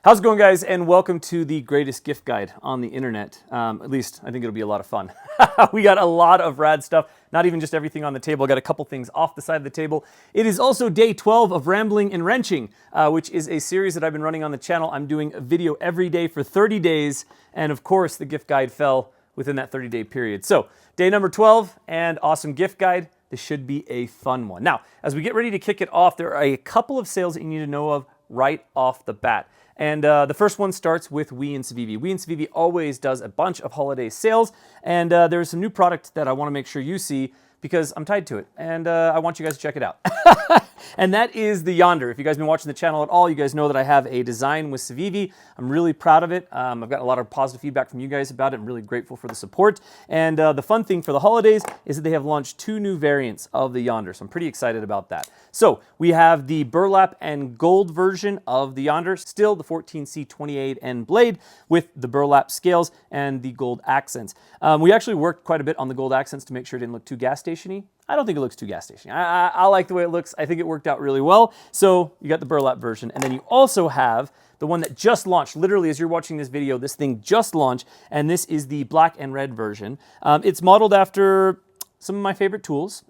How's it going, guys? And welcome to the greatest gift guide on the internet. At least I think it'll be a lot of fun. We got a lot of rad stuff, not even just everything on the table. I got a couple things off the side of the table. It is also day 12 of Rambling and Wrenching, which is a series that I've been running on the channel. I'm doing a video every day for 30 days. And of course, the gift guide fell within that 30-day period. So day number 12 and awesome gift guide. This should be a fun one. Now, as we get ready to kick it off, there are a couple of sales that you need to know of right off the bat. And the first one starts with We and Civivi. We and Civivi always does a bunch of holiday sales, and there's some new product that I want to make sure you see because I'm tied to it, and I want you guys to check it out. And that is the Yonder. If you guys have been watching the channel at all, you guys know that I have a design with Civivi. I'm really proud of it. I've got a lot of positive feedback from you guys about it. I'm really grateful for the support. And the fun thing for the holidays is that they have launched 2 new variants of the Yonder, so I'm pretty excited about that. So we have the burlap and gold version of the Yonder, still the 14C28N blade with the burlap scales and the gold accents. We actually worked quite a bit on the gold accents to make sure it didn't look too gas station-y. I don't think it looks too gas station. I like the way it looks. I think it worked out really well. So you got the burlap version. And then you also have the one that just launched. Literally, as you're watching this video, this thing just launched. And this is the black and red version. It's modeled after some of my favorite tools.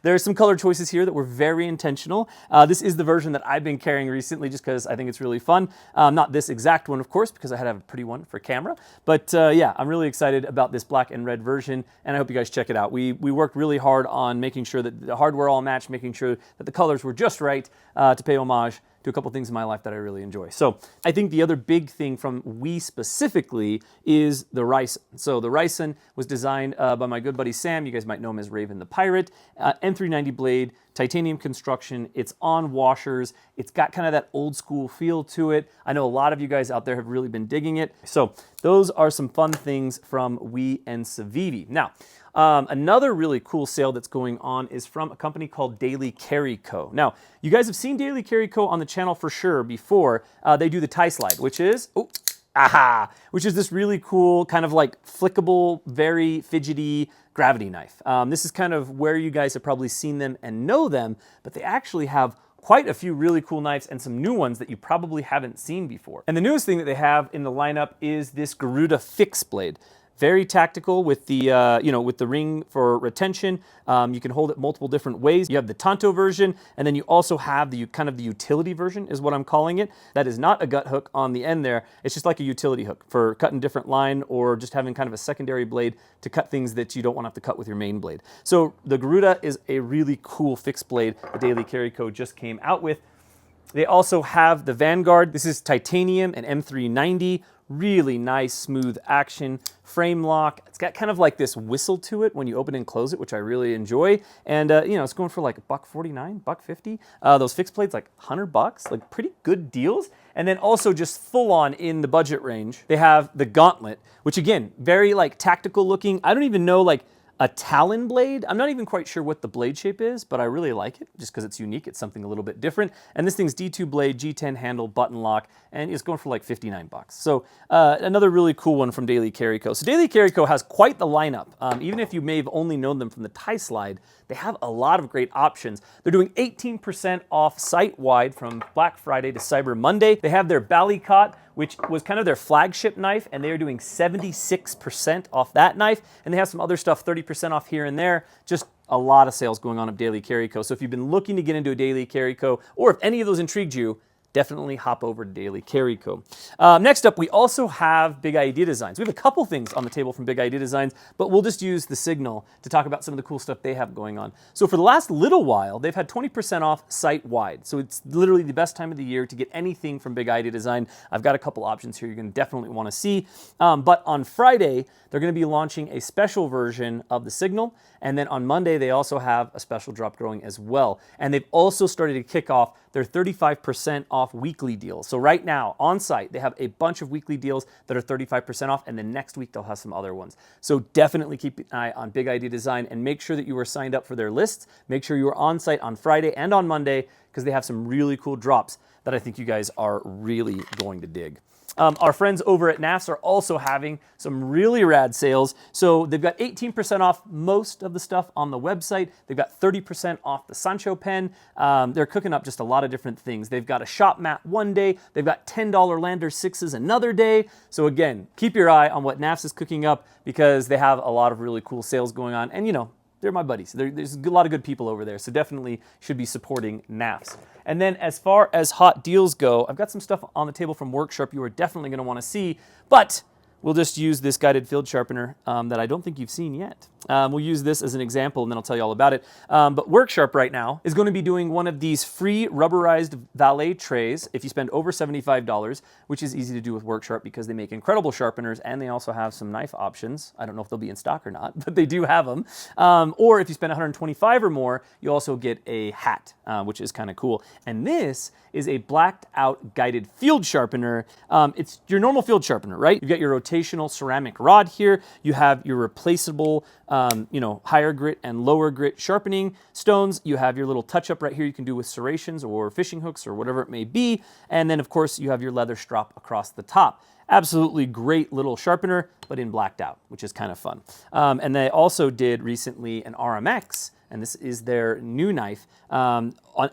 There are some color choices here that were very intentional. This is the version that I've been carrying recently just because I think it's really fun. Not this exact one, of course, because I had to have a pretty one for camera. But yeah, I'm really excited about this black and red version, and I hope you guys check it out. We worked really hard on making sure that the hardware all matched, making sure that the colors were just right to pay homage to a couple things in my life that I really enjoy. So I think the other big thing from We specifically is the Ryson. So the Ryson was designed by my good buddy Sam. You guys might know him as Raven the Pirate. M390 blade, titanium construction. It's on washers. It's got kind of that old school feel to it. I know a lot of you guys out there have really been digging it. So those are some fun things from We and Civivi. Now, another really cool sale that's going on is from a company called Daily Carry Co. Now, you guys have seen Daily Carry Co. on the channel for sure before. They do the tie slide, which is, which is this really cool kind of like flickable, very fidgety gravity knife. This is kind of where you guys have probably seen them and know them, but they actually have quite a few really cool knives and some new ones that you probably haven't seen before. And the newest thing that they have in the lineup is this Garuda fix blade. Very tactical with the, with the ring for retention. You can hold it multiple different ways. You have the Tanto version, and then you also have the kind of the utility version is what I'm calling it. That is not a gut hook on the end there. It's just like a utility hook for cutting different line or just having kind of a secondary blade to cut things that you don't want to have to cut with your main blade. So the Garuda is a really cool fixed blade the Daily Carry Co. just came out with. They also have the Vanguard. This is titanium and M390. Really nice, smooth action, frame lock. It's got kind of like this whistle to it when you open and close it, which I really enjoy. And it's going for like $149, $150. Those fixed blades, like $100, like pretty good deals. And then also just full on in the budget range, they have the Gauntlet, which again, very like tactical looking. I don't even know like a Talon blade. I'm not even quite sure what the blade shape is, but I really like it just because it's unique. It's something a little bit different. And this thing's D2 blade, G10 handle, button lock, and it's going for like $59. So another really cool one from Daily Carry Co. So Daily Carry Co. has quite the lineup. Even if you may have only known them from the tie slide, they have a lot of great options. They're doing 18% off site-wide from Black Friday to Cyber Monday. They have their Blavk, which was kind of their flagship knife, and they are doing 76% off that knife. And they have some other stuff, 30% off here and there. Just a lot of sales going on at Daily Carry Co. So if you've been looking to get into a Daily Carry Co., or if any of those intrigued you, definitely hop over to Daily Carry Co. Next up, we also have Big Idea Designs. We have a couple things on the table from Big Idea Designs, but we'll just use the signal to talk about some of the cool stuff they have going on. So for the last little while, they've had 20% off site-wide. So it's literally the best time of the year to get anything from Big Idea Design. I've got a couple options here you're going to definitely want to see. But on Friday, they're going to be launching a special version of the signal. And then on Monday, they also have a special drop going as well. And they've also started to kick off their 35% off weekly deals. So right now, on site, they have a bunch of weekly deals that are 35% off, and then next week they'll have some other ones. So definitely keep an eye on Big Idea Design and make sure that you are signed up for their lists. Make sure you are on site on Friday and on Monday because they have some really cool drops that I think you guys are really going to dig. Our friends over at Knafs are also having some really rad sales. So they've got 18% off most of the stuff on the website. They've got 30% off the Sancho pen. They're cooking up just a lot of different things. They've got a shop mat one day. They've got $10 Lander 6s another day. So again, keep your eye on what Knafs is cooking up because they have a lot of really cool sales going on. And you know, they're my buddies. There's a lot of good people over there, so definitely should be supporting Knafs. And then as far as hot deals go, I've got some stuff on the table from WorkSharp you are definitely going to want to see, but we'll just use this guided field sharpener that I don't think you've seen yet. We'll use this as an example, and then I'll tell you all about it. But WorkSharp right now is going to be doing one of these free rubberized valet trays if you spend over $75, which is easy to do with WorkSharp because they make incredible sharpeners, and they also have some knife options. I don't know if they'll be in stock or not, but they do have them. Or if you spend $125 or more, you also get a hat, which is kind of cool. And this is a blacked out guided field sharpener. It's your normal field sharpener, right? You've got your rotational ceramic rod here. You have your replaceable, higher grit and lower grit sharpening stones. You have your little touch up right here you can do with serrations or fishing hooks or whatever it may be. And then of course you have your leather strap across the top. Absolutely great little sharpener, but in blacked out, which is kind of fun. And they also did recently an RMX, and this is their new knife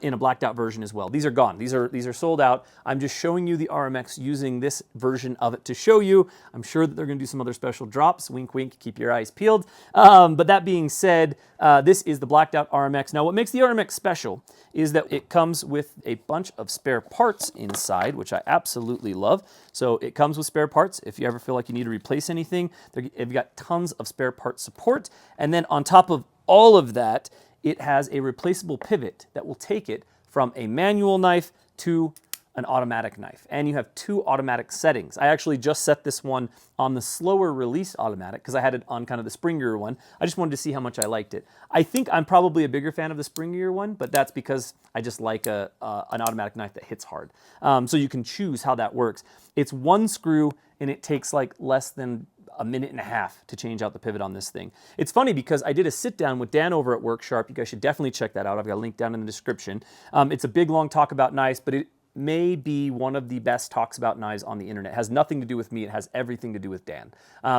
in a blacked out version as well. These are gone. These are sold out. I'm just showing you the RMX using this version of it to show you. I'm sure that they're going to do some other special drops. Wink, wink. Keep your eyes peeled. But that being said, this is the blacked out RMX. Now, what makes the RMX special is that it comes with a bunch of spare parts inside, which I absolutely love. So it comes with spare parts. If you ever feel like you need to replace anything, they've got tons of spare part support. And then on top of all of that, it has a replaceable pivot that will take it from a manual knife to an automatic knife. And you have two automatic settings. I actually just set this one on the slower release automatic because I had it on kind of the springier one. I just wanted to see how much I liked it. I think I'm probably a bigger fan of the springier one, but that's because I just like an automatic knife that hits hard. So you can choose how that works. It's one screw and it takes like less than a minute and a half to change out the pivot on this thing. It's funny because I did a sit down with Dan over at WorkSharp. You guys should definitely check that out. I've got a link down in the description. It's a big long talk about knives, but it may be one of the best talks about knives on the internet. It has nothing to do with me. It has everything to do with Dan.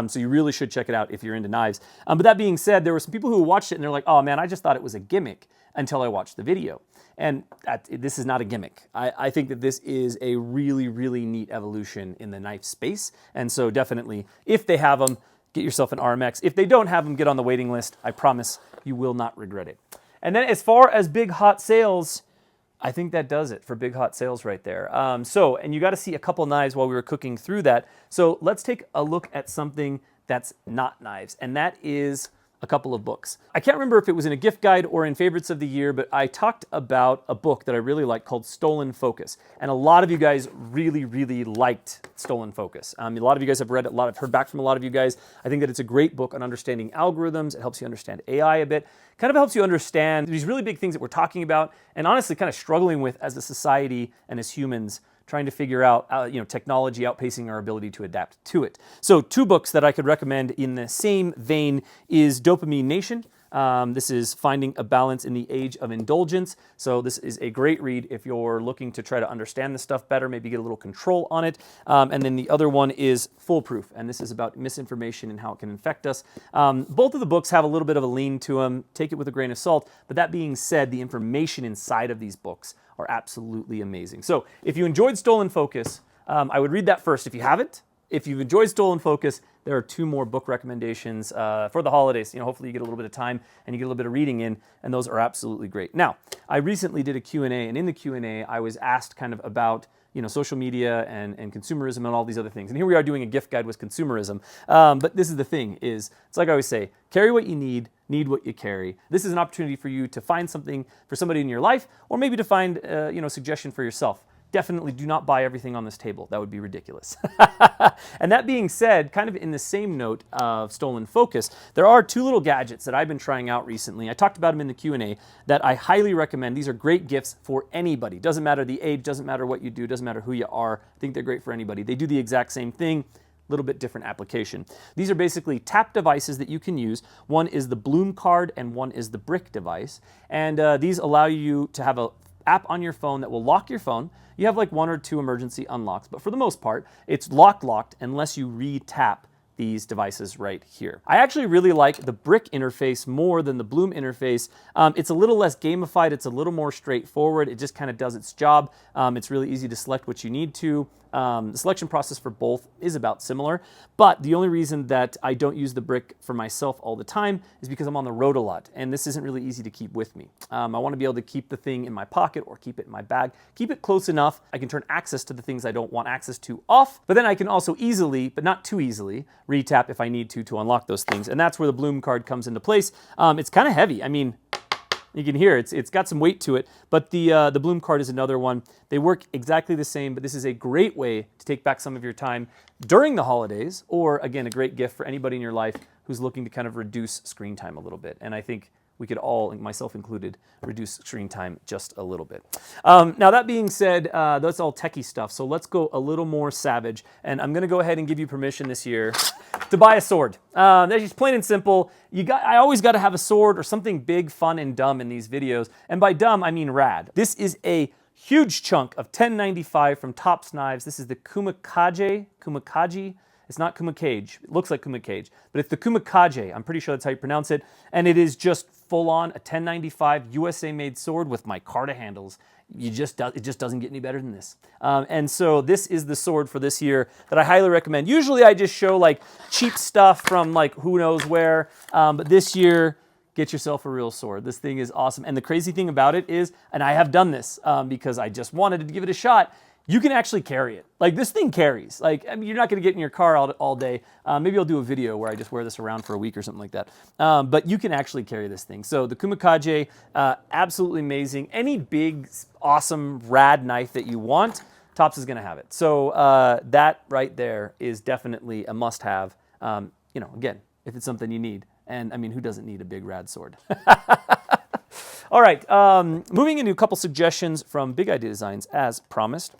So you really should check it out if you're into knives. But that being said, there were some people who watched it and they're like, oh man, I just thought it was a gimmick until I watched the video. And this is not a gimmick. I think that this is a really, really neat evolution in the knife space. And so definitely, if they have them, get yourself an RMX. If they don't have them, get on the waiting list. I promise you will not regret it. And then as far as big hot sales, I think that does it for big hot sales right there. And you got to see a couple knives while we were cooking through that. So let's take a look at something that's not knives, and that is a couple of books. I can't remember if it was in a gift guide or in favorites of the year, but I talked about a book that I really like called Stolen Focus. And a lot of you guys really, really liked Stolen Focus. A lot of you guys have read it, I've heard back from a lot of you guys. I think that it's a great book on understanding algorithms. It helps you understand AI a bit. Kind of helps you understand these really big things that we're talking about and honestly kind of struggling with as a society and as humans, trying to figure out technology outpacing our ability to adapt to it. So two books that I could recommend in the same vein is Dopamine Nation. This is Finding a Balance in the Age of Indulgence. So this is a great read if you're looking to try to understand this stuff better, maybe get a little control on it. And then the other one is Foolproof, and this is about misinformation and how it can infect us. Both of the books have a little bit of a lean to them. Take it with a grain of salt. But that being said, the information inside of these books are absolutely amazing. So if you enjoyed Stolen Focus, I would read that first if you haven't. If you've enjoyed Stolen Focus, there are two more book recommendations for the holidays. Hopefully you get a little bit of time and you get a little bit of reading in, and those are absolutely great. Now, I recently did a Q&A, and in the Q&A, I was asked kind of about social media and consumerism and all these other things. And here we are doing a gift guide with consumerism. But this is the thing, it's like I always say, carry what you need what you carry. This is an opportunity for you to find something for somebody in your life, or maybe to find a suggestion for yourself. Definitely do not buy everything on this table. That would be ridiculous. And that being said, kind of in the same note of Stolen Focus, there are two little gadgets that I've been trying out recently. I talked about them in the Q&A that I highly recommend. These are great gifts for anybody. Doesn't matter the age, doesn't matter what you do, doesn't matter who you are. I think they're great for anybody. They do the exact same thing, little bit different application. These are basically tap devices that you can use. One is the Bloom card and one is the brick device. And these allow you to have a app on your phone that will lock your phone. You have like 1 or 2 emergency unlocks, but for the most part, it's locked unless you re-tap these devices right here. I actually really like the brick interface more than the Bloom interface. It's a little less gamified, it's a little more straightforward, it just kind of does its job. It's really easy to select what you need to. The selection process for both is about similar, but the only reason that I don't use the brick for myself all the time is because I'm on the road a lot, and this isn't really easy to keep with me. I want to be able to keep the thing in my pocket or keep it in my bag, keep it close enough I can turn access to the things I don't want access to off, but then I can also easily, but not too easily, re-tap if I need to unlock those things, and that's where the Bloom card comes into place. It's kind of heavy. I mean, you can hear it's got some weight to it, but the Bloom card is another one. They work exactly the same, but this is a great way to take back some of your time during the holidays, or again, a great gift for anybody in your life who's looking to kind of reduce screen time a little bit. And I think we could all, myself included, reduce screen time just a little bit. Now that being said, that's all techie stuff, so let's go a little more savage, and I'm gonna go ahead and give you permission this year to buy a sword. That's just plain and simple. I always gotta have a sword or something big, fun, and dumb in these videos, and by dumb, I mean rad. This is a huge chunk of 1095 from Tops Knives. This is the CUMA Kage. It's not CUMA Kage. It looks like CUMA Kage, but it's the CUMA Kage. I'm pretty sure that's how you pronounce it. And it is just full on a 1095 USA made sword with micarta handles. It just doesn't get any better than this. And so this is the sword for this year that I highly recommend. Usually I just show like cheap stuff from like who knows where, but this year, get yourself a real sword. This thing is awesome. And the crazy thing about it is, and I have done this because I just wanted to give it a shot, you can actually carry it. Like this thing carries. Like, I mean, you're not gonna get in your car all day. Maybe I'll do a video where I just wear this around for a week or something like that. But you can actually carry this thing. So the CUMA Kage, absolutely amazing. Any big, awesome, rad knife that you want, Tops is gonna have it. So that right there is definitely a must-have. You know, again, if it's something you need. And I mean, who doesn't need a big rad sword? All right, moving into a couple suggestions from Big Idea Designs as promised.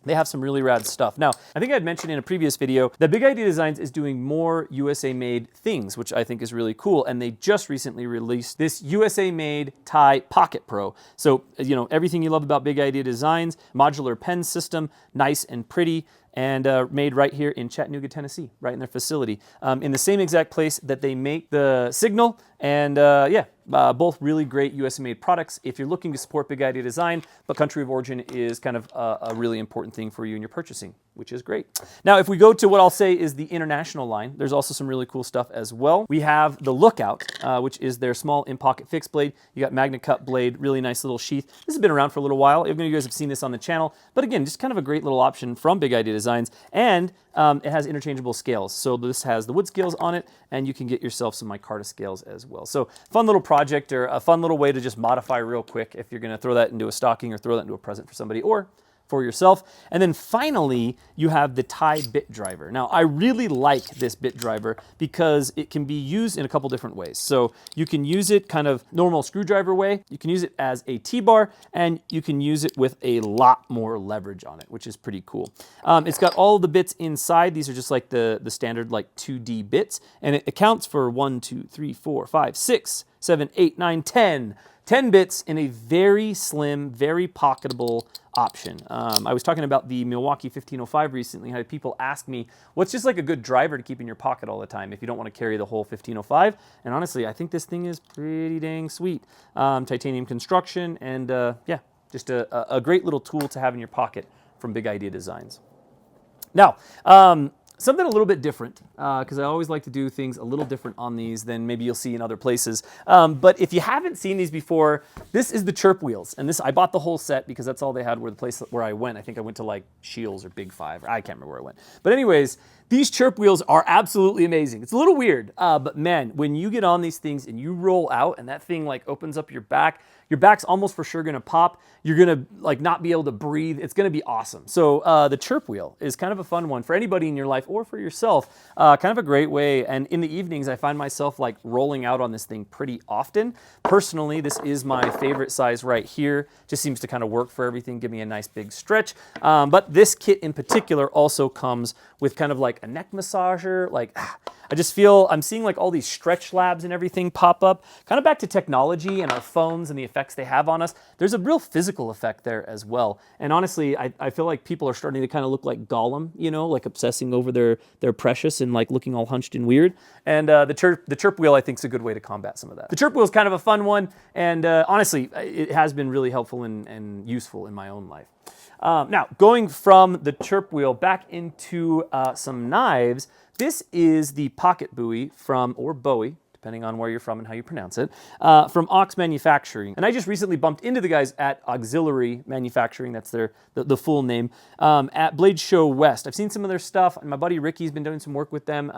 They have some really rad stuff. Now, I think I had mentioned in a previous video that Big Idea Designs is doing more USA-made things, which I think is really cool, and they just recently released this USA-made Tie Pocket Pro. So, you know, everything you love about Big Idea Designs, modular pen system, nice and pretty, and made right here in Chattanooga, Tennessee, right in their facility, in the same exact place that they make the Signal, and yeah, both really great USA-made products if you're looking to support Big Idea Design, but country of origin is kind of a really important thing for you in your purchasing, which is great. Now, if we go to what I'll say is the international line, there's also some really cool stuff as well. We have the Lookout, which is their small in-pocket fixed blade. You got Magna Cut blade, really nice little sheath. This has been around for a little while. You guys have seen this on the channel, but again, just kind of a great little option from Big Idea Designs, and it has interchangeable scales. So this has the wood scales on it, and you can get yourself some micarta scales as well. So fun little project, or a fun little way to just modify real quick if you're gonna throw that into a stocking or throw that into a present for somebody or for yourself. And then finally, you have the Tie bit driver. Now, I really like this bit driver because it can be used in a couple different ways. So you can use it kind of normal screwdriver way, you can use it as a T-bar, and you can use it with a lot more leverage on it, which is pretty cool. It's got all the bits inside. These are just like the standard like 2D bits, and it accounts for 1, 2, 3, 4, 5, 6, 7, 8, 9, 10. 10 bits in a very slim, very pocketable option. I was talking about the Milwaukee 1505 recently. I had people ask me, what's just like a good driver to keep in your pocket all the time if you don't want to carry the whole 1505? And honestly, I think this thing is pretty dang sweet. Titanium construction, and yeah, just a great little tool to have in your pocket from Big Idea Designs. Now, something a little bit different, because I always like to do things a little different on these than maybe you'll see in other places. But if you haven't seen these before, this is the Chirp wheels. And this, I bought the whole set because that's all they had where the place where I went. I think I went to like Shields or Big Five. I can't remember where I went. But anyways, these Chirp wheels are absolutely amazing. It's a little weird, but man, when you get on these things and you roll out and that thing like opens up your back's almost for sure gonna pop. You're gonna like not be able to breathe. It's gonna be awesome. So the Chirp wheel is kind of a fun one for anybody in your life or for yourself. Kind of a great way. And in the evenings, I find myself like rolling out on this thing pretty often. Personally, this is my favorite size right here. Just seems to kind of work for everything, give me a nice big stretch. But this kit in particular also comes with kind of like a neck massager. Like, I just feel I'm seeing like all these stretch labs and everything pop up, kind of back to technology and our phones and the effects they have on us. There's a real physical effect there as well. And honestly, I feel like people are starting to kind of look like Gollum, you know, like obsessing over their precious and like looking all hunched and weird. And the chirp wheel, I think, is a good way to combat some of that. The chirp wheel is kind of a fun one, and honestly, it has been really helpful and useful in my own life. Now, going from the chirp wheel back into some knives, this is the pocket Bowie or Bowie, depending on where you're from and how you pronounce it, from Ox Manufacturing. And I just recently bumped into the guys at Auxiliary Manufacturing, that's the full name, at Blade Show West. I've seen some of their stuff, and my buddy Ricky's been doing some work with them.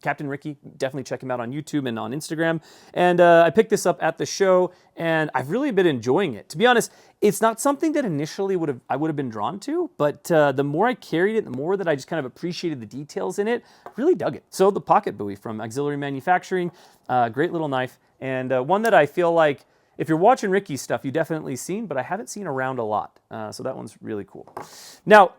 Captain Ricky, definitely check him out on YouTube and on Instagram. And I picked this up at the show, and I've really been enjoying it. To be honest, it's not something that initially I would have been drawn to, but the more I carried it, the more that I just kind of appreciated the details in it, I really dug it. So the pocket Bowie from Auxiliary Manufacturing, great little knife, and one that I feel like if you're watching Ricky's stuff, you definitely seen, but I haven't seen around a lot. So that one's really cool. Now,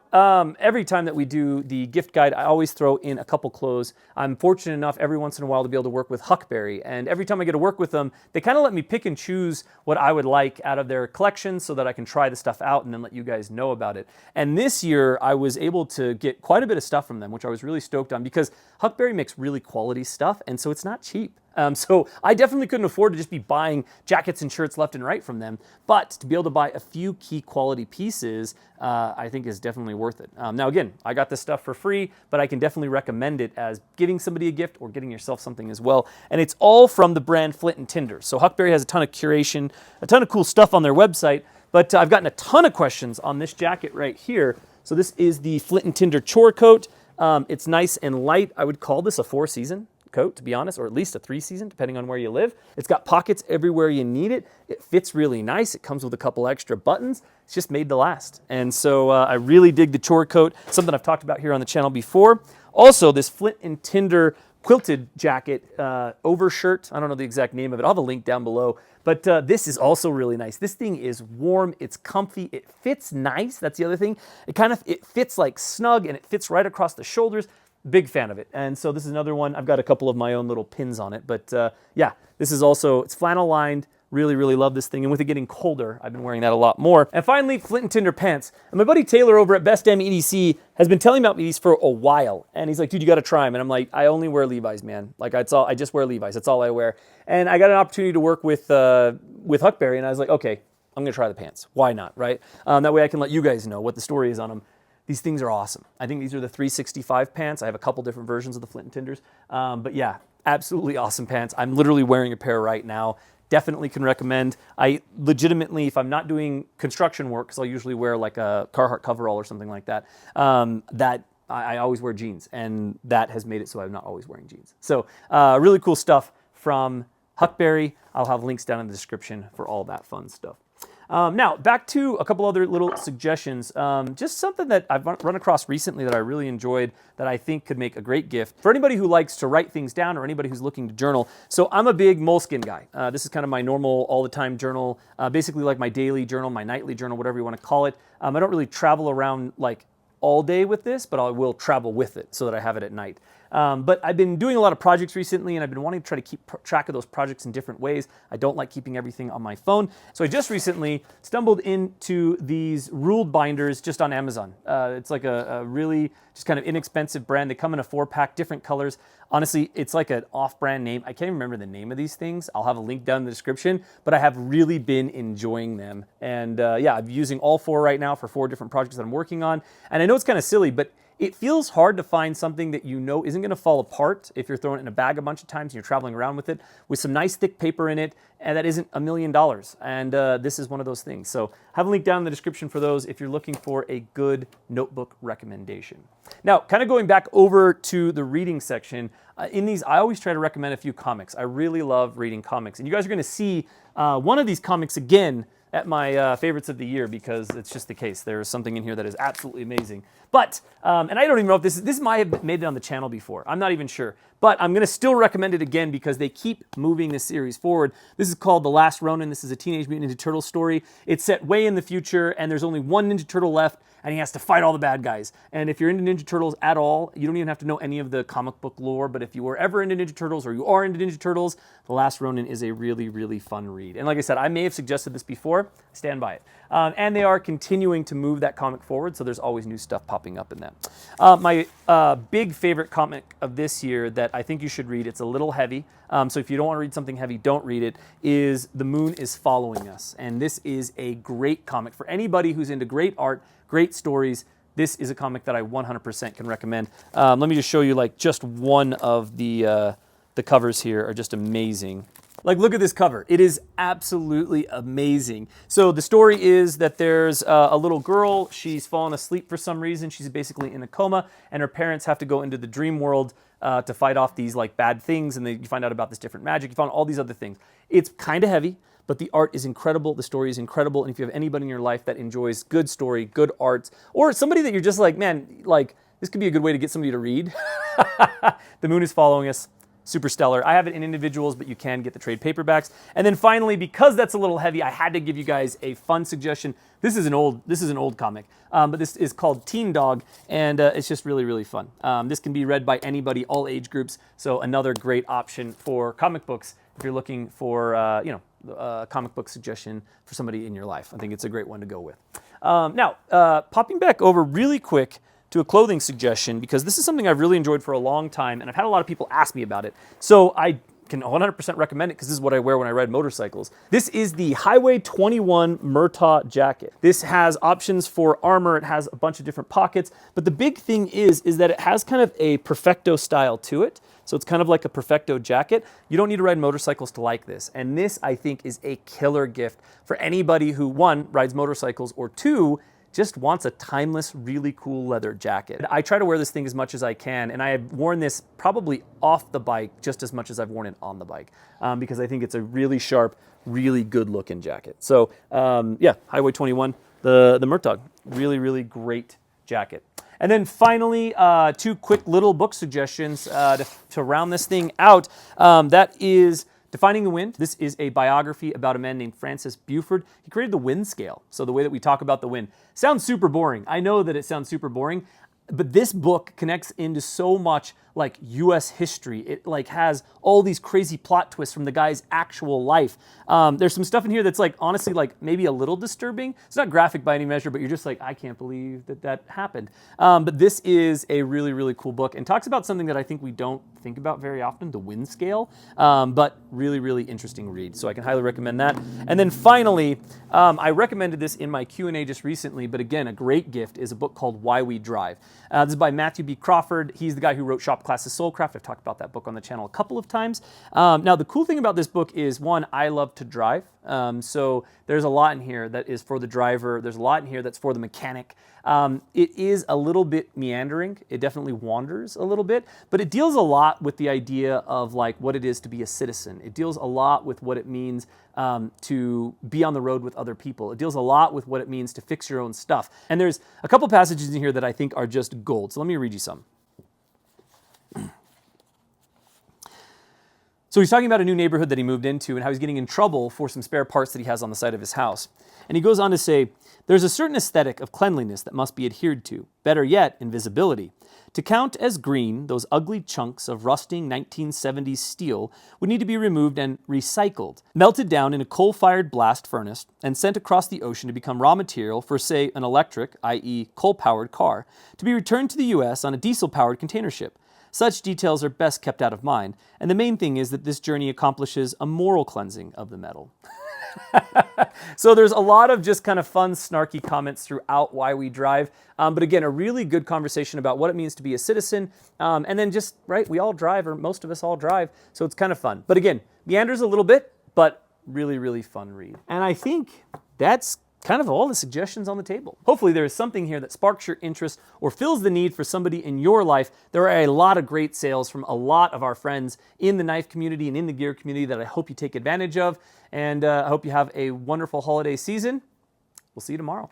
every time that we do the gift guide, I always throw in a couple clothes. I'm fortunate enough every once in a while to be able to work with Huckberry, and every time I get to work with them, they kind of let me pick and choose what I would like out of their collection so that I can try the stuff out and then let you guys know about it. And this year, I was able to get quite a bit of stuff from them, which I was really stoked on because Huckberry makes really quality stuff, and so it's not cheap. So I definitely couldn't afford to just be buying jackets and shirts left and right from them, but to be able to buy a few key quality pieces, I think is definitely worth it. Now again, I got this stuff for free, but I can definitely recommend it as giving somebody a gift or getting yourself something as well. And it's all from the brand Flint and Tinder. So Huckberry has a ton of curation, a ton of cool stuff on their website, but I've gotten a ton of questions on this jacket right here. So this is the Flint and Tinder chore coat. It's nice and light. I would call this a 4-season coat, to be honest, or at least a 3-season, depending on where you live. It's got pockets everywhere you need it. It fits really nice. It comes with a couple extra buttons. It's just made to last. And so I really dig the chore coat, something I've talked about here on the channel before. Also, this Flint and Tinder quilted jacket, overshirt. I don't know the exact name of it. I'll have a link down below. But this is also really nice. This thing is warm. It's comfy. It fits nice. That's the other thing. It fits like snug, and it fits right across the shoulders. Big fan of it. And so this is another one. I've got a couple of my own little pins on it. But yeah, this is also, it's flannel lined. Really, really love this thing. And with it getting colder, I've been wearing that a lot more. And finally, Flint and Tinder pants. And my buddy Taylor over at Best Damn EDC has been telling me about these for a while. And he's like, dude, you got to try them. And I'm like, I only wear Levi's, man. Like, I just wear Levi's. That's all I wear. And I got an opportunity to work with Huckberry. And I was like, okay, I'm going to try the pants. Why not, right? That way I can let you guys know what the story is on them. These things are awesome. I think these are the 365 pants. I have a couple different versions of the Flint and Tinders. But yeah, absolutely awesome pants. I'm literally wearing a pair right now. Definitely can recommend. I legitimately, if I'm not doing construction work, because I'll usually wear like a Carhartt coverall or something like that, I always wear jeans. And that has made it so I'm not always wearing jeans. So really cool stuff from Huckberry. I'll have links down in the description for all that fun stuff. Now, back to a couple other little suggestions. Just something that I've run across recently that I really enjoyed that I think could make a great gift for anybody who likes to write things down or anybody who's looking to journal. So I'm a big moleskin guy. This is kind of my normal all-the-time journal, basically like my daily journal, my nightly journal, whatever you want to call it. I don't really travel around like all day with this, but I will travel with it so that I have it at night. But I've been doing a lot of projects recently, and I've been wanting to try to keep track of those projects in different ways. I don't like keeping everything on my phone. So I just recently stumbled into these ruled binders just on Amazon. It's like a really just kind of inexpensive brand. They come in a 4-pack, different colors. Honestly, it's like an off-brand name. I can't even remember the name of these things. I'll have a link down in the description, but I have really been enjoying them. And yeah, I'm using all 4 right now for 4 different projects that I'm working on. And I know it's kind of silly, but it feels hard to find something that you know isn't going to fall apart if you're throwing it in a bag a bunch of times and you're traveling around with it, with some nice thick paper in it, and that isn't $1 million. And this is one of those things. So have a link down in the description for those if you're looking for a good notebook recommendation. Now, kind of going back over to the reading section, in these, I always try to recommend a few comics. I really love reading comics. And you guys are going to see one of these comics again at my favorites of the year because it's just the case. There is something in here that is absolutely amazing. But, and I don't even know if this might have made it on the channel before. I'm not even sure. But I'm going to still recommend it again because they keep moving this series forward. This is called The Last Ronin. This is a Teenage Mutant Ninja Turtle story. It's set way in the future, and there's only one Ninja Turtle left, and he has to fight all the bad guys. And if you're into Ninja Turtles at all, you don't even have to know any of the comic book lore, but if you were ever into Ninja Turtles or you are into Ninja Turtles, The Last Ronin is a really, really fun read. And like I said, I may have suggested this before, stand by it. And they are continuing to move that comic forward, so there's always new stuff popping up in that. My big favorite comic of this year that I think you should read, it's a little heavy, so if you don't want to read something heavy, don't read it, is The Moon is Following Us. And this is a great comic for anybody who's into great art, great stories. This is a comic that I 100% can recommend. Let me just show you like just one of the covers here are just amazing. Like, look at this cover. It is absolutely amazing. So the story is that there's a little girl. She's fallen asleep for some reason. She's basically in a coma, and her parents have to go into the dream world to fight off these like bad things, and you find out about this different magic. You find all these other things. It's kind of heavy, but the art is incredible. The story is incredible. And if you have anybody in your life that enjoys good story, good art, or somebody that you're just like, man, like this could be a good way to get somebody to read. The Moon is Following Us. Super stellar. I have it in individuals, but you can get the trade paperbacks. And then finally, because that's a little heavy, I had to give you guys a fun suggestion. This is an old comic, but this is called Teen Dog, and it's just really, really fun. This can be read by anybody, all age groups. So another great option for comic books if you're looking for a comic book suggestion for somebody in your life. I think it's a great one to go with. Now, popping back over really quick to a clothing suggestion, because this is something I've really enjoyed for a long time, and I've had a lot of people ask me about it. So I can 100% recommend it because this is what I wear when I ride motorcycles. This is the Highway 21 Murtaugh jacket. This has options for armor. It has a bunch of different pockets, but the big thing is that it has kind of a perfecto style to it. So it's kind of like a perfecto jacket. You don't need to ride motorcycles to like this. And this, I think, is a killer gift for anybody who, one, rides motorcycles, or two, just wants a timeless, really cool leather jacket. I try to wear this thing as much as I can, and I have worn this probably off the bike just as much as I've worn it on the bike, because I think it's a really sharp, really good looking jacket. So yeah, Highway 21, the Murtaugh, really, really great jacket. And then finally, two quick little book suggestions to round this thing out. That is Defining the Wind. This is a biography about a man named Francis Buford. He created the wind scale. So the way that we talk about the wind sounds super boring. I know that it sounds super boring, but this book connects into so much like US history. It like has all these crazy plot twists from the guy's actual life. There's some stuff in here that's like honestly like maybe a little disturbing. It's not graphic by any measure, but you're just like, I can't believe that happened. But this is a really, really cool book and talks about something that I think we don't think about very often, the wind scale, but really, really interesting read. So I can highly recommend that. And then finally, I recommended this in my Q&A just recently, but again, a great gift is a book called Why We Drive. This is by Matthew B. Crawford. He's the guy who wrote Shop Class's Soulcraft. I've talked about that book on the channel a couple of times. Now, the cool thing about this book is, one, I love to drive. So there's a lot in here that is for the driver. There's a lot in here that's for the mechanic. It is a little bit meandering. It definitely wanders a little bit, but it deals a lot with the idea of like what it is to be a citizen. It deals a lot with what it means to be on the road with other people. It deals a lot with what it means to fix your own stuff. And there's a couple passages in here that I think are just gold. So let me read you some. So he's talking about a new neighborhood that he moved into and how he's getting in trouble for some spare parts that he has on the side of his house. And he goes on to say, there's a certain aesthetic of cleanliness that must be adhered to, better yet, invisibility. To count as green, those ugly chunks of rusting 1970s steel would need to be removed and recycled, melted down in a coal-fired blast furnace, and sent across the ocean to become raw material for, say, an electric, i.e. coal-powered car, to be returned to the U.S. on a diesel-powered container ship. Such details are best kept out of mind, and the main thing is that this journey accomplishes a moral cleansing of the metal. So there's a lot of just kind of fun, snarky comments throughout Why We Drive. But again, a really good conversation about what it means to be a citizen. And then just, right, we all drive, or most of us all drive, so it's kind of fun. But again, meanders a little bit, but really, really fun read. And I think that's kind of all the suggestions on the table. Hopefully there is something here that sparks your interest or fills the need for somebody in your life. There are a lot of great sales from a lot of our friends in the knife community and in the gear community that I hope you take advantage of. And I hope you have a wonderful holiday season. We'll see you tomorrow.